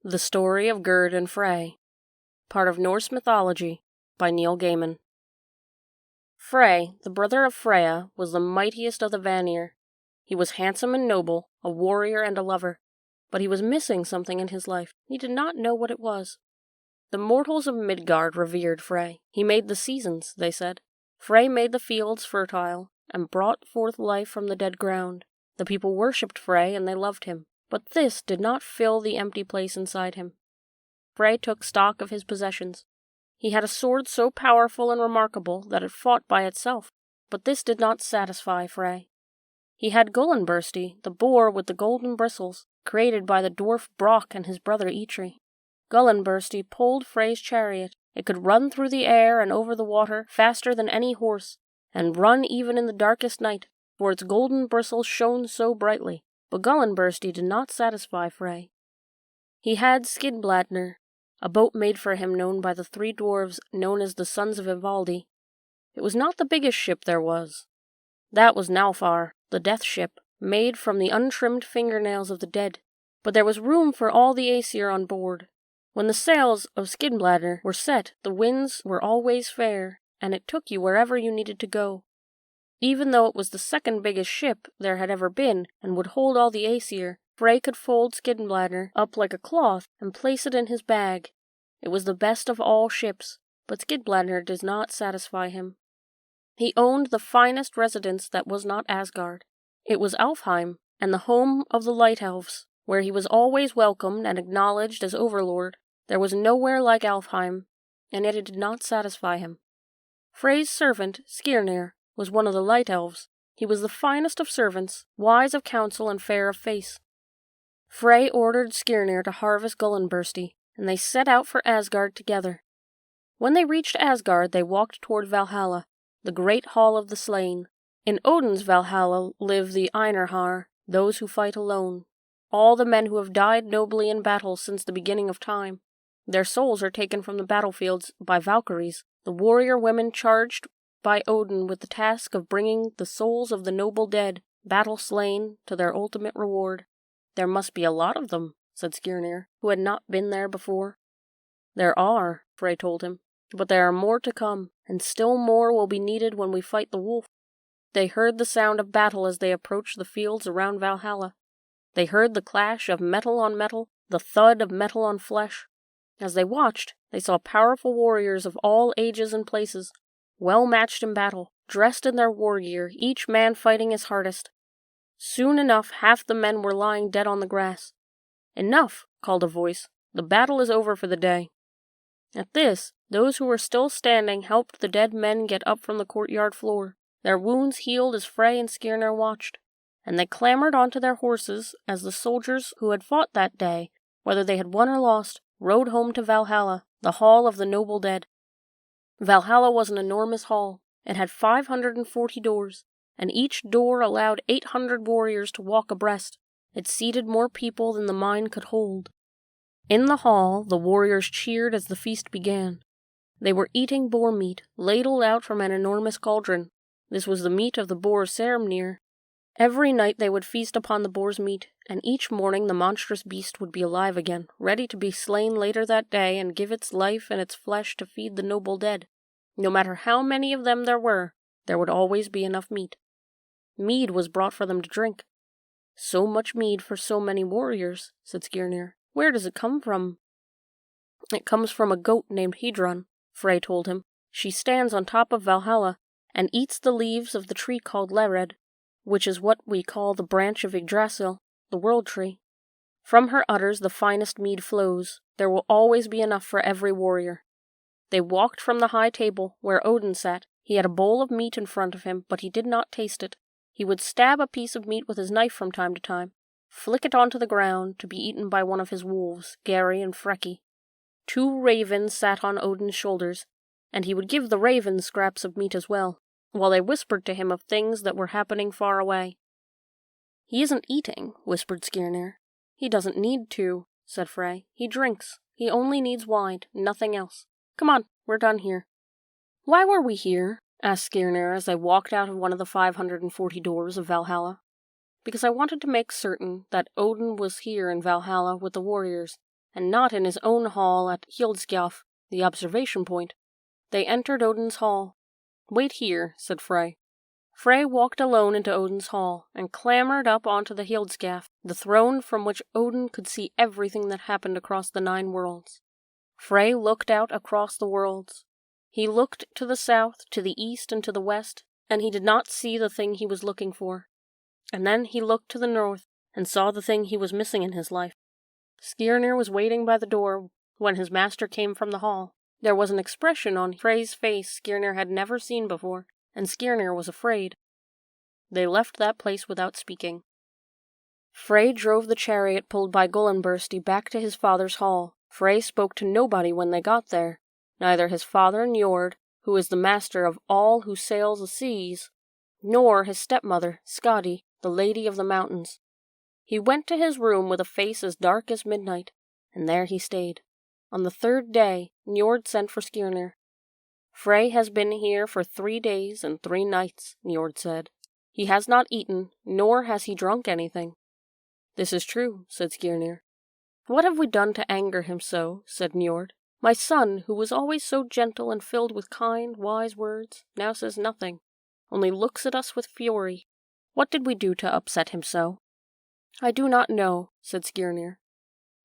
The Story of Gerd and Frey, part of Norse Mythology, by Neil Gaiman. Frey, the brother of Freya, was the mightiest of the Vanir. He was handsome and noble, a warrior and a lover, but he was missing something in his life. He did not know what it was. The mortals of Midgard revered Frey. He made the seasons, they said. Frey made the fields fertile, and brought forth life from the dead ground. The people worshipped Frey, and they loved him. But this did not fill the empty place inside him. Frey took stock of his possessions. He had a sword so powerful and remarkable that it fought by itself, but this did not satisfy Frey. He had Gullinbursti, the boar with the golden bristles, created by the dwarf Brock and his brother Eitri. Gullinbursti pulled Frey's chariot. It could run through the air and over the water faster than any horse, and run even in the darkest night, for its golden bristles shone so brightly. But Gullinbursti did not satisfy Frey. He had Skidbladnir, a boat made for him known by the three dwarves known as the Sons of Ivaldi. It was not the biggest ship there was. That was Naufar, the death ship, made from the untrimmed fingernails of the dead. But there was room for all the Aesir on board. When the sails of Skidbladnir were set, the winds were always fair, and it took you wherever you needed to go. Even though it was the second biggest ship there had ever been, and would hold all the Aesir, Frey could fold Skidbladnir up like a cloth and place it in his bag. It was the best of all ships, but Skidbladnir did not satisfy him. He owned the finest residence that was not Asgard. It was Alfheim, and the home of the Light Elves, where he was always welcomed and acknowledged as overlord. There was nowhere like Alfheim, and yet it did not satisfy him. Frey's servant, Skirnir, was one of the Light Elves. He was the finest of servants, wise of counsel and fair of face. Frey ordered Skirnir to harvest Gullinbursti, and they set out for Asgard together. When they reached Asgard, they walked toward Valhalla, the great hall of the slain. In Odin's Valhalla live the Einarhar, those who fight alone, all the men who have died nobly in battle since the beginning of time. Their souls are taken from the battlefields by Valkyries, the warrior women charged by Odin with the task of bringing the souls of the noble dead, battle-slain, to their ultimate reward. There must be a lot of them, said Skirnir, who had not been there before. There are, Frey told him, but there are more to come, and still more will be needed when we fight the wolf. They heard the sound of battle as they approached the fields around Valhalla. They heard the clash of metal on metal, the thud of metal on flesh. As they watched, they saw powerful warriors of all ages and places, well matched in battle, dressed in their war gear, each man fighting his hardest. Soon enough, half the men were lying dead on the grass. Enough, called a voice. The battle is over for the day. At this, those who were still standing helped the dead men get up from the courtyard floor. Their wounds healed as Frey and Skirnir watched, and they clambered onto their horses as the soldiers who had fought that day, whether they had won or lost, rode home to Valhalla, the hall of the noble dead. Valhalla was an enormous hall. It had 540 doors, and each door allowed 800 warriors to walk abreast. It seated more people than the mind could hold. In the hall, the warriors cheered as the feast began. They were eating boar meat, ladled out from an enormous cauldron. This was the meat of the boar of Saramnir. Every night they would feast upon the boar's meat, and each morning the monstrous beast would be alive again, ready to be slain later that day and give its life and its flesh to feed the noble dead. No matter how many of them there would always be enough meat. Mead was brought for them to drink. So much mead for so many warriors, said Skirnir. Where does it come from? It comes from a goat named Hedron, Frey told him. She stands on top of Valhalla, and eats the leaves of the tree called Lered, which is what we call the branch of Yggdrasil, the world tree. From her udders the finest mead flows. There will always be enough for every warrior. They walked from the high table, where Odin sat. He had a bowl of meat in front of him, but he did not taste it. He would stab a piece of meat with his knife from time to time, flick it onto the ground, to be eaten by one of his wolves, Gary and Freki. 2 ravens sat on Odin's shoulders, and he would give the ravens scraps of meat as well, while they whispered to him of things that were happening far away. He isn't eating, whispered Skirnir. He doesn't need to, said Frey. He drinks. He only needs wine, nothing else. Come on, we're done here. Why were we here? Asked Skirnir as they walked out of one of the 540 doors of Valhalla. Because I wanted to make certain that Odin was here in Valhalla with the warriors, and not in his own hall at Hildskjalf, the observation point. They entered Odin's hall. "Wait here," said Frey. Frey walked alone into Odin's hall, and clambered up onto the Hildskjalf, the throne from which Odin could see everything that happened across the 9 worlds. Frey looked out across the worlds. He looked to the south, to the east, and to the west, and he did not see the thing he was looking for. And then he looked to the north, and saw the thing he was missing in his life. Skirnir was waiting by the door when his master came from the hall. There was an expression on Frey's face Skirnir had never seen before, and Skirnir was afraid. They left that place without speaking. Frey drove the chariot pulled by Gullinbursti back to his father's hall. Frey spoke to nobody when they got there, neither his father Njord, who is the master of all who sails the seas, nor his stepmother, Skadi, the lady of the mountains. He went to his room with a face as dark as midnight, and there he stayed. On the 3rd day, Njord sent for Skirnir. "Frey has been here for 3 days and 3 nights, Njord said. "He has not eaten, nor has he drunk anything." "This is true," said Skirnir. "What have we done to anger him so?" said Njord. "My son, who was always so gentle and filled with kind, wise words, now says nothing, only looks at us with fury. What did we do to upset him so?" "I do not know," said Skirnir.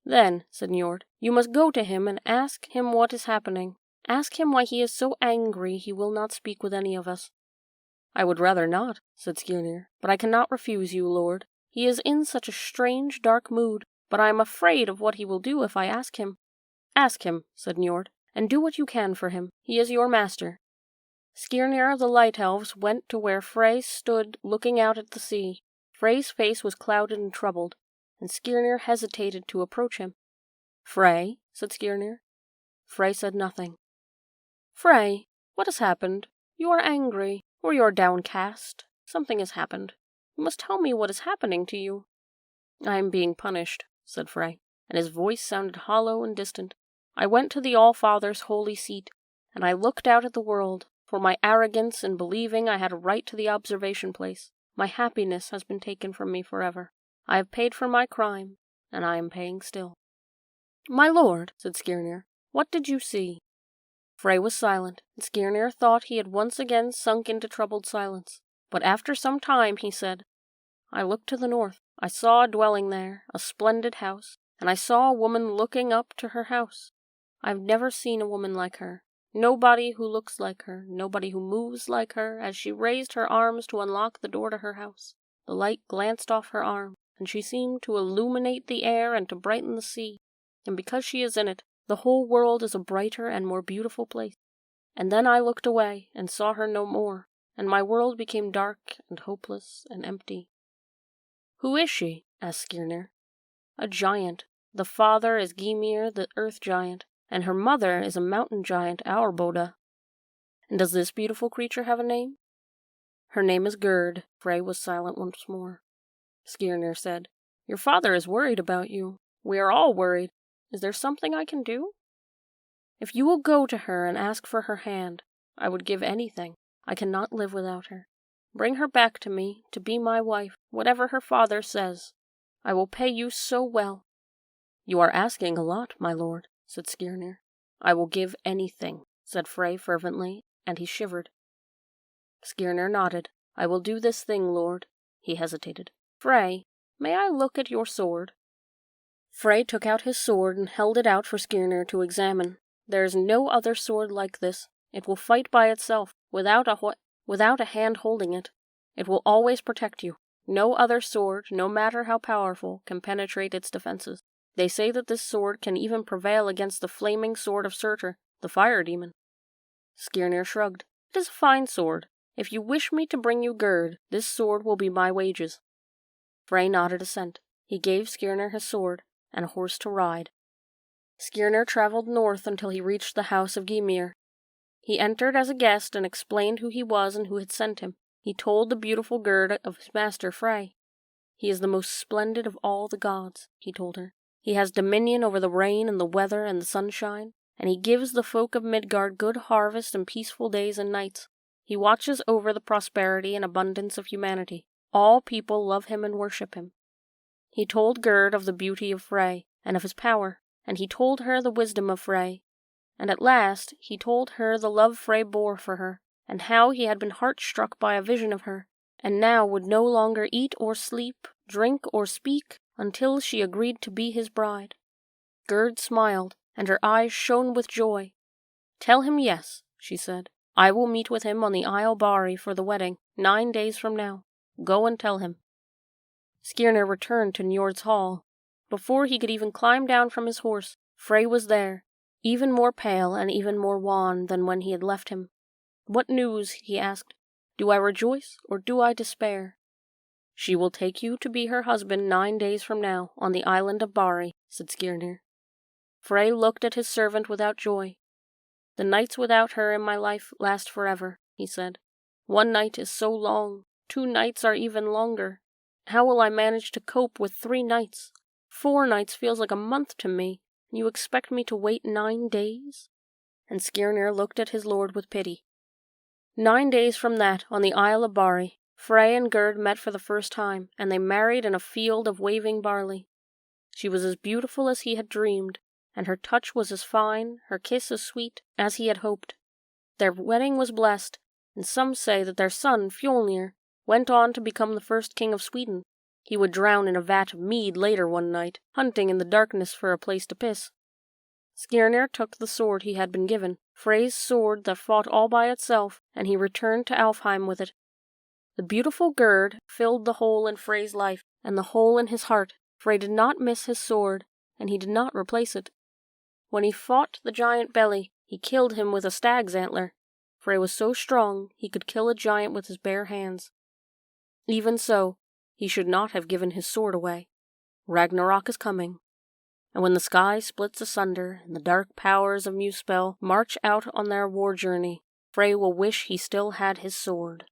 "Then," said Njord, "you must go to him and ask him what is happening. Ask him why he is so angry he will not speak with any of us." "I would rather not," said Skirnir, "but I cannot refuse you, lord. He is in such a strange, dark mood, but I am afraid of what he will do if I ask him." "Ask him," said Njord, "and do what you can for him. He is your master." Skirnir of the Light Elves went to where Frey stood looking out at the sea. Frey's face was clouded and troubled, and Skirnir hesitated to approach him. "Frey," said Skirnir. Frey said nothing. "Frey, what has happened? You are angry, or you are downcast. Something has happened. You must tell me what is happening to you." "I am being punished," said Frey, and his voice sounded hollow and distant. "I went to the All-Father's holy seat, and I looked out at the world. For my arrogance in believing I had a right to the observation place, my happiness has been taken from me forever. I have paid for my crime, and I am paying still." "My lord," said Skirnir, "what did you see?" Frey was silent, and Skirnir thought he had once again sunk into troubled silence. But after some time he said, "I looked to the north. I saw a dwelling there, a splendid house, and I saw a woman looking up to her house. I've never seen a woman like her. Nobody who looks like her, nobody who moves like her. As she raised her arms to unlock the door to her house, the light glanced off her arm, and she seemed to illuminate the air and to brighten the sea. And because she is in it, the whole world is a brighter and more beautiful place. And then I looked away and saw her no more, and my world became dark and hopeless and empty." "Who is she?" asked Skirnir. "A giant. The father is Gymir, the earth giant, and her mother is a mountain giant, Aurboda." "And does this beautiful creature have a name?" "Her name is Gerd." Frey was silent once more. Skirnir said, "Your father is worried about you. We are all worried. Is there something I can do?" "If you will go to her and ask for her hand, I would give anything. I cannot live without her. Bring her back to me, to be my wife, whatever her father says. I will pay you so well." "You are asking a lot, my lord," said Skirnir. "I will give anything," said Frey fervently, and he shivered. Skirnir nodded. "I will do this thing, lord." He hesitated. "Frey, may I look at your sword?" Frey took out his sword and held it out for Skirnir to examine. "There is no other sword like this. It will fight by itself, without a hand holding it. It will always protect you. No other sword, no matter how powerful, can penetrate its defenses. They say that this sword can even prevail against the flaming sword of Surtur, the fire demon." Skirnir shrugged. "It is a fine sword. If you wish me to bring you Gerd, this sword will be my wages." Frey nodded assent. He gave Skirnir his sword, and a horse to ride. Skirnir traveled north until he reached the house of Gymir. He entered as a guest and explained who he was and who had sent him. He told the beautiful Gerd of his master Frey. "He is the most splendid of all the gods," he told her. "He has dominion over the rain and the weather and the sunshine, and he gives the folk of Midgard good harvest and peaceful days and nights. He watches over the prosperity and abundance of humanity. All people love him and worship him." He told Gerd of the beauty of Frey, and of his power, and he told her the wisdom of Frey. And at last he told her the love Frey bore for her, and how he had been heart-struck by a vision of her, and now would no longer eat or sleep, drink or speak, until she agreed to be his bride. Gerd smiled, and her eyes shone with joy. "Tell him yes," she said. "I will meet with him on the Isle Bari for the wedding, 9 days from now. Go and tell him." Skirnir returned to Njord's hall. Before he could even climb down from his horse, Frey was there, even more pale and even more wan than when he had left him. "What news?" he asked. "Do I rejoice or do I despair?" "She will take you to be her husband 9 days from now, on the island of Bari," said Skirnir. Frey looked at his servant without joy. "The nights without her in my life last forever," he said. "One night is so long, 2 nights are even longer. How will I manage to cope with 3 nights? 4 nights feels like a month to me, and you expect me to wait 9 days?" And Skirnir looked at his lord with pity. 9 days from that, on the Isle of Bari, Frey and Gerd met for the first time, and they married in a field of waving barley. She was as beautiful as he had dreamed, and her touch was as fine, her kiss as sweet, as he had hoped. Their wedding was blessed, and some say that their son, Fjolnir, went on to become the first king of Sweden. He would drown in a vat of mead later one night, hunting in the darkness for a place to piss. Skirnir took the sword he had been given, Frey's sword that fought all by itself, and he returned to Alfheim with it. The beautiful Gerd filled the hole in Frey's life, and the hole in his heart. Frey did not miss his sword, and he did not replace it. When he fought the giant Belly, he killed him with a stag's antler. Frey was so strong he could kill a giant with his bare hands. Even so, he should not have given his sword away. Ragnarok is coming. And when the sky splits asunder and the dark powers of Muspel march out on their war journey, Frey will wish he still had his sword.